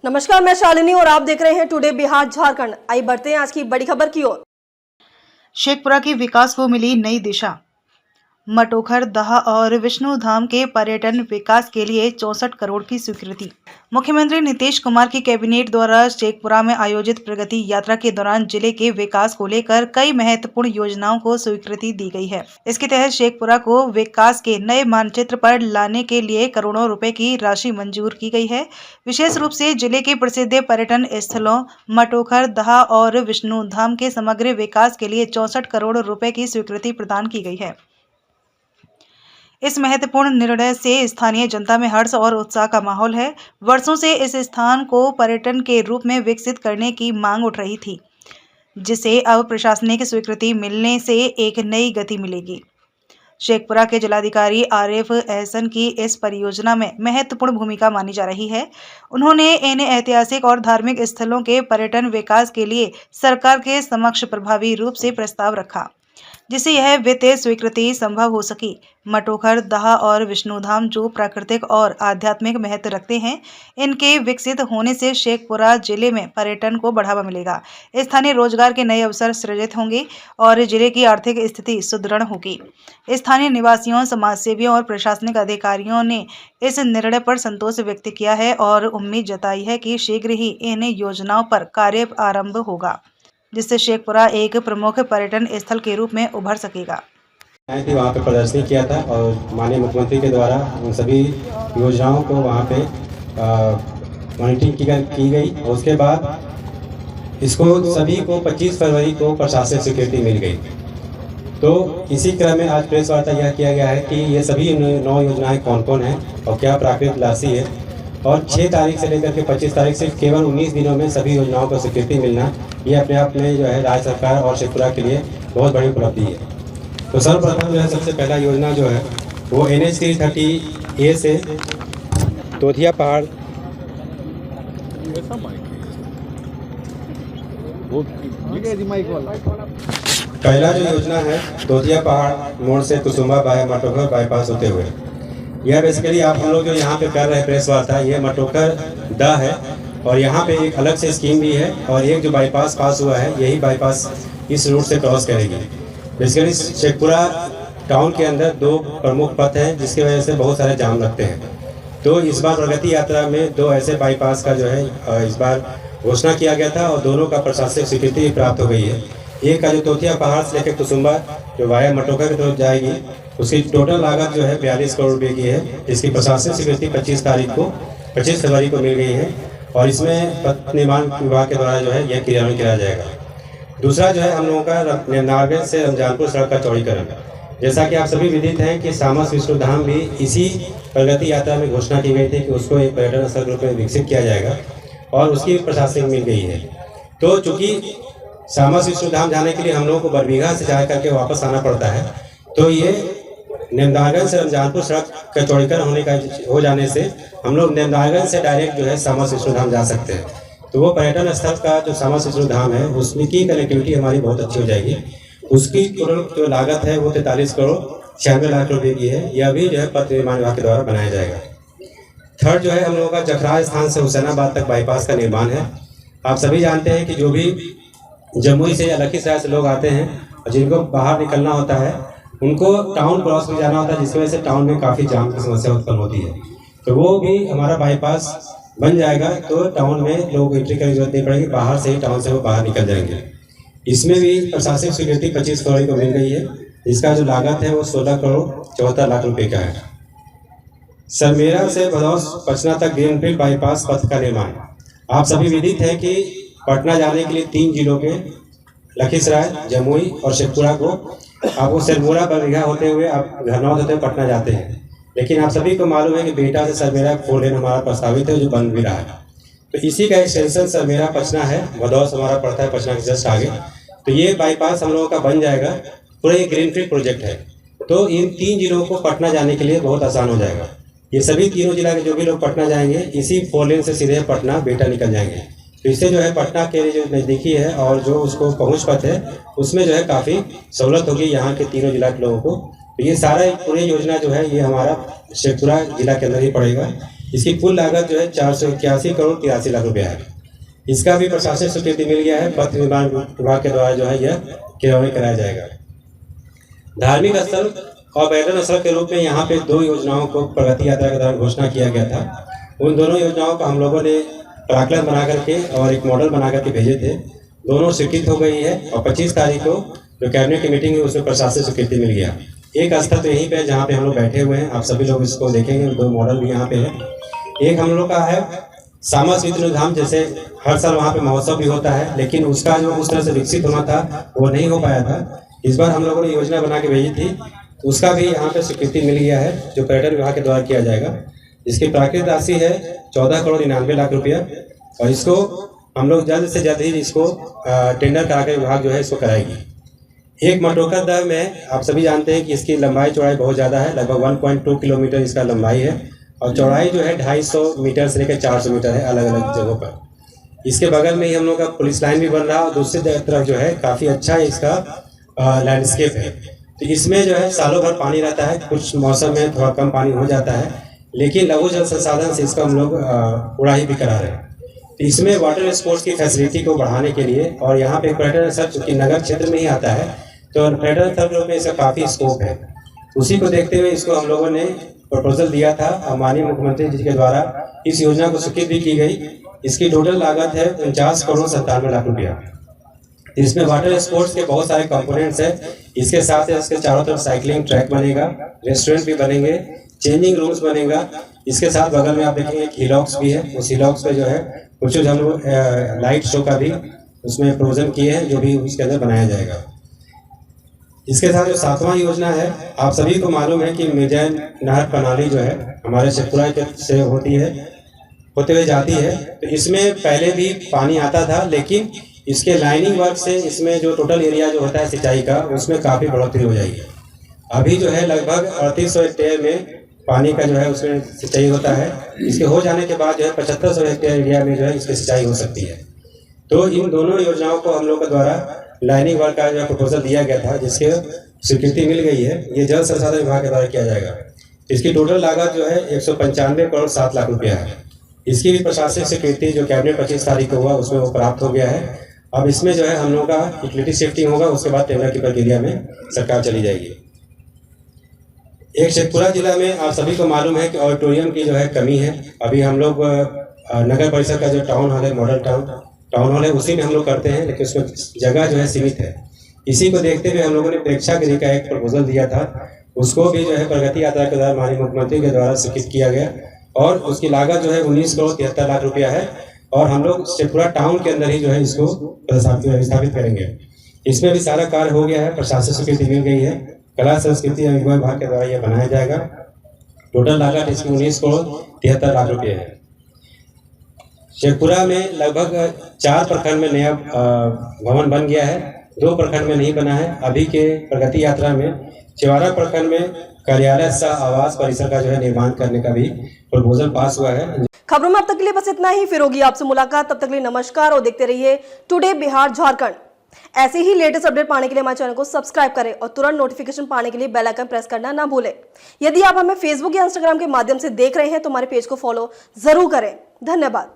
नमस्कार, मैं शालिनी और आप देख रहे हैं टुडे बिहार झारखंड। आइए बढ़ते हैं आज की बड़ी खबर की ओर। शेखपुरा के विकास को मिली नई दिशा। मटोखर, दहा और विष्णु धाम के पर्यटन विकास के लिए 64 करोड़ की स्वीकृति। मुख्यमंत्री नीतीश कुमार की कैबिनेट द्वारा शेखपुरा में आयोजित प्रगति यात्रा के दौरान जिले के विकास को लेकर कई महत्वपूर्ण योजनाओं को स्वीकृति दी गई है। इसके तहत शेखपुरा को विकास के नए मानचित्र पर लाने के लिए करोड़ों रुपए की राशि मंजूर की गई है। विशेष रूप से जिले के प्रसिद्ध पर्यटन स्थलों मटोखर, दहा और विष्णु धाम के समग्र विकास के लिए 64 करोड़ रुपए की स्वीकृति प्रदान की गई है। इस महत्वपूर्ण निर्णय से स्थानीय जनता में हर्ष और उत्साह का माहौल है। वर्षों से इस स्थान को पर्यटन के रूप में विकसित करने की मांग उठ रही थी, जिसे अब प्रशासनिक स्वीकृति मिलने से एक नई गति मिलेगी। शेखपुरा के जिलाधिकारी आरिफ एहसन की इस परियोजना में महत्वपूर्ण भूमिका मानी जा रही है। उन्होंने इन ऐतिहासिक और धार्मिक स्थलों के पर्यटन विकास के लिए सरकार के समक्ष प्रभावी रूप से प्रस्ताव रखा, जिससे यह वित्तीय स्वीकृति संभव हो सकी। मटोखर, दहा और विष्णुधाम जो प्राकृतिक और आध्यात्मिक महत्व रखते हैं, इनके विकसित होने से शेखपुरा जिले में पर्यटन को बढ़ावा मिलेगा, स्थानीय रोजगार के नए अवसर सृजित होंगे और जिले की आर्थिक स्थिति सुदृढ़ होगी। स्थानीय निवासियों, समाजसेवियों और प्रशासनिक अधिकारियों ने इस निर्णय पर संतोष व्यक्त किया है और उम्मीद जताई है कि शीघ्र ही इन योजनाओं पर कार्य आरंभ होगा, जिससे शेखपुरा एक प्रमुख पर्यटन स्थल के रूप में उभर सकेगा। वहाँ पे प्रदर्शनी किया था और माननीय मुख्यमंत्री के द्वारा उन सभी योजनाओं को वहाँ पे मॉनिटरिंग की गई और उसके बाद इसको सभी को 25 फरवरी को प्रशासनिक स्वीकृति मिल गई। तो इसी क्रम में आज प्रेस वार्ता यह किया गया है कि ये सभी 9 योजनाएं कौन कौन हैं और क्या प्राकृतिक राशि है, और 6 तारीख से लेकर के 25 तारीख से केवल 19 दिनों में सभी योजनाओं को स्वीकृति मिलना, ये अपने आप में जो है राज्य सरकार और शेखपुरा के लिए बहुत बड़ी उपलब्धि है। तो सर्वप्रथम जो है सबसे पहला योजना जो है वो NH 330A से तोतिया पहाड़ पहला जो योजना है तोतिया पहाड़ मोड़ से कुसुम्बा मटोखर बाईपास होते हुए, यह बेसिकली आप हम लोग जो यहाँ पे कर रहे हैं प्रेस वार्ता, ये मटोखर द है और यहाँ पे एक अलग से स्कीम भी है और एक जो बाईपास पास हुआ है यही बाईपास इस रूट से क्रॉस करेगी। बेसिकली शेखपुरा टाउन के अंदर 2 प्रमुख पथ हैं जिसकी वजह से बहुत सारे जाम लगते हैं। तो इस बार प्रगति यात्रा में 2 ऐसे बाईपास का जो है इस बार घोषणा किया गया था और दोनों का प्रशासनिक स्वीकृति प्राप्त हो गई है। एक का जो तोतिया पहाड़ से लेकर कुसुम्बा जो वाया मटोखर की तरफ जाएगी, उसकी टोटल लागत जो है 42 करोड़ रुपये की है, जिसकी प्रशासनिक स्वीकृति 25 फरवरी को मिल गई है और इसमें पथ निर्माण विभाग के द्वारा जो है यह क्रियान्वयन किया जाएगा। दूसरा जो है हम लोगों का नारगंज से रमजानपुर सड़क का चौड़ीकरण। जैसा कि आप सभी विदित हैं कि सामस विष्णु धाम भी इसी प्रगति यात्रा में घोषणा की गई थी कि उसको एक पर्यटन स्थल रूप में विकसित किया जाएगा और उसकी प्रशासनिक मिल गई है। तो चूँकि सामस विष्णु धाम जाने के लिए हम लोगों को बरबीघा से जा करके वापस आना पड़ता है, तो ये नारगंज से रमजानपुर सड़क का चौड़ीकरण हो जाने से हम लोग नारगंज से डायरेक्ट जो है सामस विष्णु धाम जा सकते हैं। तो वो पर्यटन स्थल का जो सामस विष्णु धाम है उसमें की कनेक्टिविटी हमारी बहुत अच्छी हो जाएगी। उसकी टोटल जो लागत है वो 43 करोड़ 96 लाख रुपए की है। यह भी जो है पथ निर्माण विभाग के द्वारा बनाया जाएगा। थर्ड जो है हम लोगों का जखराज स्थान से हुसैनाबाद तक बाईपास का निर्माण है। आप सभी जानते हैं कि जो भी जमुई से या लखीसराय से लोग आते हैं और जिनको बाहर निकलना होता है उनको टाउन क्रॉस में जाना होता है, जिसकी वजह से टाउन में काफ़ी जाम की समस्या उत्पन्न होती है। तो वो भी हमारा बाईपास बन जाएगा तो टाउन में लोग एंट्री करने की जरूरत नहीं पड़ेगी, बाहर से ही टाउन से वो बाहर निकल जाएंगे। इसमें भी प्रशासनिक स्वीकृति 25 फरवरी को मिल गई है। इसका जो लागत है वो 16 करोड़ 74 लाख रुपए का है। सरमेरा से भदौस पचना तक ग्रीनफील्ड बाईपास पथ का निर्माण। आप सभी विदित हैं कि पटना जाने के लिए 3 जिलों के लखीसराय, जमुई और शेखपुरा को आप वो सरमोरा बरबीघा होते हुए आप घरनौत होते हुए पटना जाते हैं, लेकिन आप सभी को मालूम है कि बेटा से सरमेरा 4 लेन हमारा प्रस्तावित है जो बन भी रहा है। तो इसी का एक्सटेंशन सरमेरा पचना है, भदौस हमारा पड़ता है पचना के जस्ट आगे। तो ये बाईपास हम लोगों का बन जाएगा, पूरा ये ग्रीनफील्ड प्रोजेक्ट है। तो इन 3 जिलों को पटना जाने के लिए बहुत आसान हो जाएगा। ये सभी तीनों जिला के जो भी लोग पटना जाएंगे इसी 4 लेन से सीधे पटना बेटा निकल जाएंगे। तो इससे जो है पटना के जो नज़दीकी है और जो उसको पहुँच पथ है उसमें जो है काफ़ी सहूलत होगी यहाँ के तीनों जिला के लोगों को। तो ये सारा पूरी योजना जो है ये हमारा शेखपुरा जिला के अंदर ही पड़ेगा। इसकी कुल लागत जो है 481 करोड़ 83 लाख रुपया है। इसका भी प्रशासनिक स्वीकृति मिल गया है। पथ निर्माण विभाग के द्वारा जो है यह क्रियान्वयन कराया जाएगा। धार्मिक स्थल और पर्यटन स्थल के रूप में यहाँ पे 2 योजनाओं को प्रगति यात्रा के दौरान घोषणा किया गया था। उन दोनों योजनाओं को हम लोगों ने प्राक्कलन बना करके और एक मॉडल बना करके भेजे थे। दोनों स्वीकृत हो गई है और 25 तारीख को जो कैबिनेट की मीटिंग है उसमें प्रशासनिक स्वीकृति मिल गया। एक स्थल तो यहीं पे है जहाँ पे हम लोग बैठे हुए हैं, आप सभी लोग इसको देखेंगे। 2 मॉडल भी यहाँ पे है। एक हम लोग का है सामस विष्णु धाम, जैसे हर साल वहाँ पे महोत्सव भी होता है, लेकिन उसका जो उस तरह से विकसित होना था वो नहीं हो पाया था। इस बार हम लोगों ने योजना बना के भेजी थी, उसका भी यहाँ पे स्वीकृति मिल गया है जो पर्यटन विभाग के द्वारा किया जाएगा। इसकी प्राकृतिक राशि है 14 करोड़ 99 लाख रुपया और इसको हम लोग जल्द से जल्द ही इसको टेंडर करा के विभाग जो है इसको कराएगी। एक मटोखर दह में आप सभी जानते हैं कि इसकी लंबाई चौड़ाई बहुत ज़्यादा है, लगभग 1.2 किलोमीटर इसका लंबाई है और चौड़ाई जो है 250 मीटर से लेकर 400 मीटर है अलग अलग जगहों पर। इसके बगल में ही हम लोग का पुलिस लाइन भी बन रहा है और दूसरी तरफ जो है काफ़ी अच्छा इसका लैंडस्केप है। तो इसमें जो है सालों भर पानी रहता है, कुछ मौसम में थोड़ा कम पानी हो जाता है, लेकिन लघु जल संसाधन से इसका हम लोग उड़ाही भी करा रहे हैं। तो इसमें वाटर स्पोर्ट्स की फैसिलिटी को बढ़ाने के लिए और यहाँ पे पर्यटन स्थल चूँकि नगर क्षेत्र में ही आता है तो पर्यटन स्थल के रूप में इसका काफ़ी स्कोप है। उसी को देखते हुए इसको हम लोगों ने प्रपोजल दिया था और माननीय मुख्यमंत्री जी के द्वारा इस योजना को स्वीकृत भी की गई। इसकी टोटल लागत है 49 करोड़ 97 लाख रुपया। इसमें वाटर स्पोर्ट्स के बहुत सारे कंपोनेंट्स हैं। इसके साथ इसके चारों तरफ साइकिलिंग ट्रैक बनेगा, रेस्टोरेंट भी बनेंगे, चेंजिंग रूम्स बनेगा। इसके साथ बगल में आप देखेंगे हिलॉक्स भी है। उस हिलॉक्स पे जो है कुछ हम लोग लाइट शो का भी उसमें प्रोविजन किए हैं जो भी उसके अंदर बनाया जाएगा। इसके साथ जो 7वां योजना है, आप सभी को मालूम है कि मिर्जान नहर प्रणाली जो है हमारे शेखपुरा से होते हुए जाती है। तो इसमें पहले भी पानी आता था, लेकिन इसके लाइनिंग वर्क से इसमें जो टोटल एरिया जो होता है सिंचाई का उसमें काफ़ी बढ़ोतरी हो जाएगी। अभी जो है लगभग 3800 हेक्टेयर में पानी का जो है उसमें सिंचाई होता है। इसके हो जाने के बाद जो है 7500 हेक्टेयर एरिया में जो है इसकी सिंचाई हो सकती है। तो इन दोनों योजनाओं को हम लोग के द्वारा लाइनिंग वर्क का जो प्रपोजल दिया गया था जिसके स्वीकृति मिल गई है, ये जल संसाधन विभाग के द्वारा किया जाएगा। इसकी टोटल लागत जो है 195 करोड़ 7 लाख रुपया है। इसकी भी प्रशासनिक स्वीकृति जो कैबिनेट 25 तारीख को हुआ उसमें वो प्राप्त हो गया है। अब इसमें जो है हम लोग का यूटिलिटी शिफ्टिंग होगा, उसके बाद टेंडर की प्रक्रिया में सरकार चली जाएगी। एक शेखपुरा जिला में आप सभी को मालूम है कि ऑडिटोरियम की जो है कमी है। अभी हम लोग नगर परिषद का जो टाउन हॉल है, मॉडल टाउन हॉल है, उसी में हम लोग करते हैं, लेकिन उसमें जगह जो है सीमित है। इसी को देखते हुए हम लोगों ने प्रेक्षागृह का एक प्रपोजल दिया था, उसको भी जो है प्रगति यात्रा के द्वारा माननीय मुख्यमंत्री के द्वारा स्वीकृत किया गया और उसकी लागत जो है 19 करोड़ 73 लाख रुपया है और हम लोग शेखपुरा टाउन के अंदर ही जो है इसको स्थापित करेंगे। इसमें भी सारा कार्य हो गया है, प्रशासनिक स्वीकृति मिल गई है। कला संस्कृति एवं युवा विभाग के द्वारा यह बनाया जाएगा। टोटल लागत इसकी 19 करोड़ 73 लाख रुपये है। शेखपुरा में लगभग 4 प्रखंड में नया भवन बन गया है, 2 प्रखंड में नहीं बना है। अभी के प्रगति यात्रा में चेवारा प्रखंड में कार्यालय सह आवास परिसर का जो है निर्माण करने का भी प्रपोजल पास हुआ है। खबरों में अब तक के लिए बस इतना ही। फिर होगी आपसे मुलाकात, तब तक के लिए नमस्कार और देखते रहिए टुडे बिहार झारखंड। ऐसे ही लेटेस्ट अपडेट पाने के लिए हमारे चैनल को सब्सक्राइब करें और तुरंत नोटिफिकेशन पाने के लिए बेल आइकन प्रेस करना ना भूलें। यदि आप हमें फेसबुक या इंस्टाग्राम के माध्यम से देख रहे हैं तो हमारे पेज को फॉलो जरूर करें। धन्यवाद।